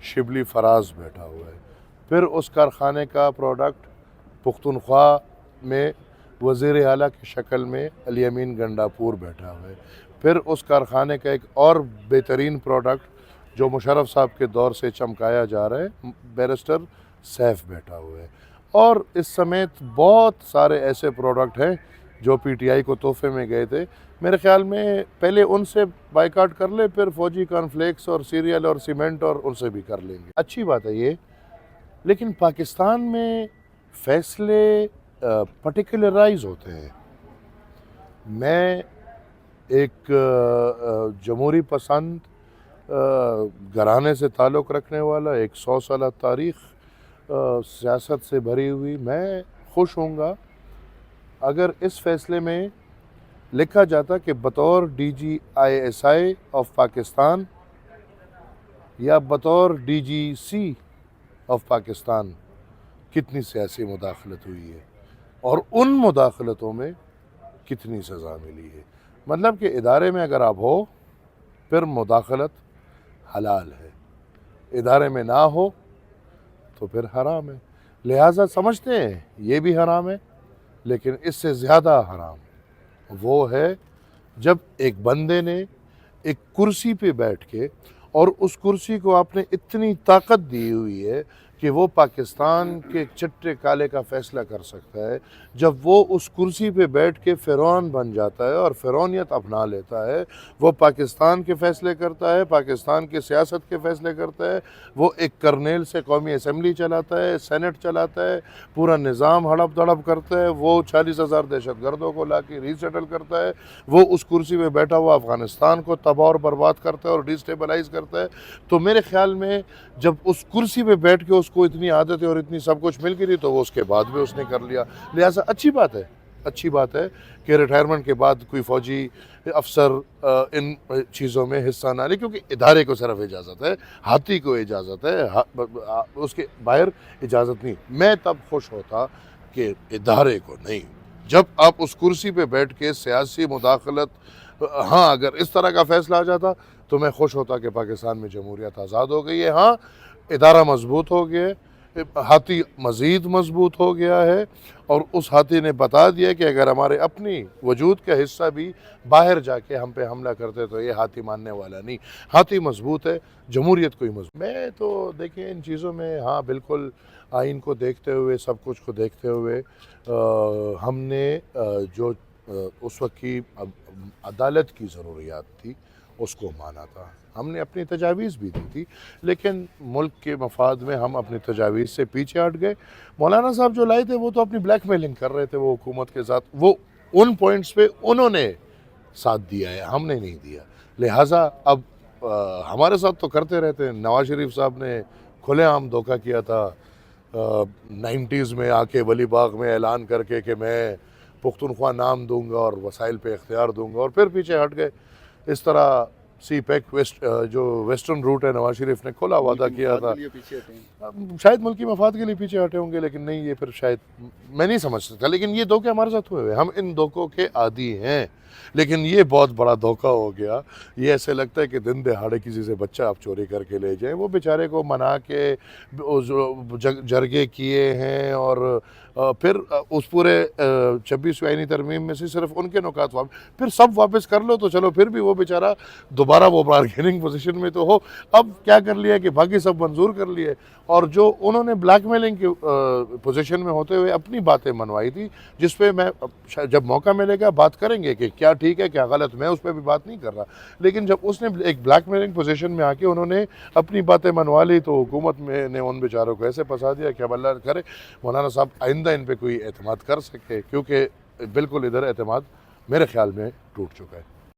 شبلی فراز بیٹھا ہوا ہے، پھر اس کارخانے کا پروڈکٹ پختونخوا میں وزیر اعلیٰ کی شکل میں علی امین گنڈاپور بیٹھا ہوا ہے، پھر اس کارخانے کا ایک اور بہترین پروڈکٹ جو مشرف صاحب کے دور سے چمکایا جا رہا ہے بیرسٹر سیف بیٹھا ہوا ہے، اور اس سمیت بہت سارے ایسے پروڈکٹ ہیں جو پی ٹی آئی کو تحفے میں گئے تھے۔ میرے خیال میں پہلے ان سے بائیکاٹ کر لے، پھر فوجی کارن فلیکس اور سیریل اور سیمنٹ اور ان سے بھی کر لیں گے، اچھی بات ہے یہ۔ لیکن پاکستان میں فیصلے پرٹیکولرائز ہوتے ہیں۔ میں ایک جمہوری پسند گھرانے سے تعلق رکھنے والا، ایک 100 سالہ تاریخ سیاست سے بھری ہوئی، میں خوش ہوں گا اگر اس فیصلے میں لکھا جاتا کہ بطور D G I S I of Pakistan یا بطور D G C of Pakistan کتنی سیاسی مداخلت ہوئی ہے اور ان مداخلتوں میں کتنی سزا ملی ہے۔ مطلب کہ ادارے میں اگر آپ ہو پھر مداخلت حلال ہے، ادارے میں نہ ہو تو پھر حرام ہے۔ لہٰذا سمجھتے ہیں یہ بھی حرام ہے، لیکن اس سے زیادہ حرام وہ ہے جب ایک بندے نے ایک کرسی پہ بیٹھ کے، اور اس کرسی کو آپ نے اتنی طاقت دی ہوئی ہے کہ وہ پاکستان کے چٹے کالے کا فیصلہ کر سکتا ہے، جب وہ اس کرسی پہ بیٹھ کے فرعون بن جاتا ہے اور فرعونیت اپنا لیتا ہے، وہ پاکستان کے فیصلے کرتا ہے، پاکستان کی سیاست کے فیصلے کرتا ہے، وہ ایک کرنیل سے قومی اسمبلی چلاتا ہے، سینٹ چلاتا ہے، پورا نظام ہڑپ دڑپ کرتا ہے، وہ 40,000 دہشت گردوں کو لا کے ری سیٹل کرتا ہے، وہ اس کرسی پہ بیٹھا ہوا افغانستان کو تباہ اور برباد کرتا ہے اور ڈی سٹیبلائز کرتا ہے۔ تو میرے خیال میں جب اس کرسی پہ بیٹھ کے اس کو اتنی عادت ہے اور اتنی سب کچھ مل گئی تھی تو وہ اس کے بعد بھی اس نے کر لیا۔ لہٰذا اچھی بات ہے کہ ریٹائرمنٹ کے بعد کوئی فوجی افسر ان چیزوں میں حصہ نہ لے، کیونکہ ادارے کو صرف اجازت ہے، ہاتھی کو اجازت ہے، اس کے باہر اجازت نہیں۔ میں تب خوش ہوتا کہ ادارے کو نہیں، جب آپ اس کرسی پہ بیٹھ کے سیاسی مداخلت، ہاں اگر اس طرح کا فیصلہ آ جاتا تو میں خوش ہوتا کہ پاکستان میں جمہوریت آزاد ہو گئی ہے، ہاں ادارہ مضبوط ہو گیا ہے، ہاتھی مزید مضبوط ہو گیا ہے، اور اس ہاتھی نے بتا دیا کہ اگر ہمارے اپنی وجود کا حصہ بھی باہر جا کے ہم پہ حملہ کرتے تو یہ ہاتھی ماننے والا نہیں، ہاتھی مضبوط ہے، جمہوریت کوئی مضبوط۔ میں تو دیکھیں ان چیزوں میں ہاں بالکل آئین کو دیکھتے ہوئے، سب کچھ کو دیکھتے ہوئے ہم نے جو اس وقت کی عدالت کی ضروریات تھی اس کو مانا تھا، ہم نے اپنی تجاویز بھی دی تھی، لیکن ملک کے مفاد میں ہم اپنی تجاویز سے پیچھے ہٹ گئے۔ مولانا صاحب جو لائے تھے وہ تو اپنی بلیک میلنگ کر رہے تھے، وہ حکومت کے ساتھ، وہ ان پوائنٹس پہ انہوں نے ساتھ دیا ہے، ہم نے نہیں دیا۔ لہٰذا اب ہمارے ساتھ تو کرتے رہتے ہیں۔ نواز شریف صاحب نے کھلے عام دھوکہ کیا تھا 90s میں آ کے ولی باغ میں اعلان کر کے کہ میں پختونخوا نام دوں گا اور وسائل پہ اختیار دوں گا، اور پھر پیچھے ہٹ گئے۔ اس طرح سی پیک جو ویسٹرن روٹ ہے، نواز شریف نے کھلا وعدہ کیا تھا، شاید ملکی مفاد کے لیے پیچھے ہٹے ہوں گے، لیکن نہیں، یہ پھر شاید میں نہیں سمجھ سکتا، لیکن یہ دھوکے ہمارے ساتھ ہوئے ہوئے، ہم ان دھوکوں کے عادی ہیں۔ لیکن یہ بہت بڑا دھوکہ ہو گیا، یہ ایسے لگتا ہے کہ دن دہاڑے کسی سے بچہ آپ چوری کر کے لے جائیں، وہ بیچارے کو منا کے جرگے کیے ہیں، اور پھر اس پورے 26ویں آئینی ترمیم میں سے صرف ان کے نکات پھر سب واپس کر لو تو چلو، پھر بھی وہ بیچارہ دوبارہ وہ بارگیننگ پوزیشن میں تو ہو۔ اب کیا کر لیا کہ باقی سب منظور کر لیے، اور جو انہوں نے بلیک میلنگ کی پوزیشن میں ہوتے ہوئے اپنی باتیں منوائی تھی، جس پہ میں جب موقع ملے گا بات کریں گے کہ کیا ٹھیک ہے کیا غلط، میں اس پہ بھی بات نہیں کر رہا، لیکن جب اس نے ایک بلیک میلنگ پوزیشن میں آ کے انہوں نے اپنی باتیں منوا لی تو حکومت میں نے ان بیچاروں کو ایسے پھنسا دیا کہ اب اللہ کرے مولانا صاحب آئندہ ان پہ کوئی اعتماد کر سکے، کیونکہ بالکل ادھر اعتماد میرے خیال میں ٹوٹ چکا ہے۔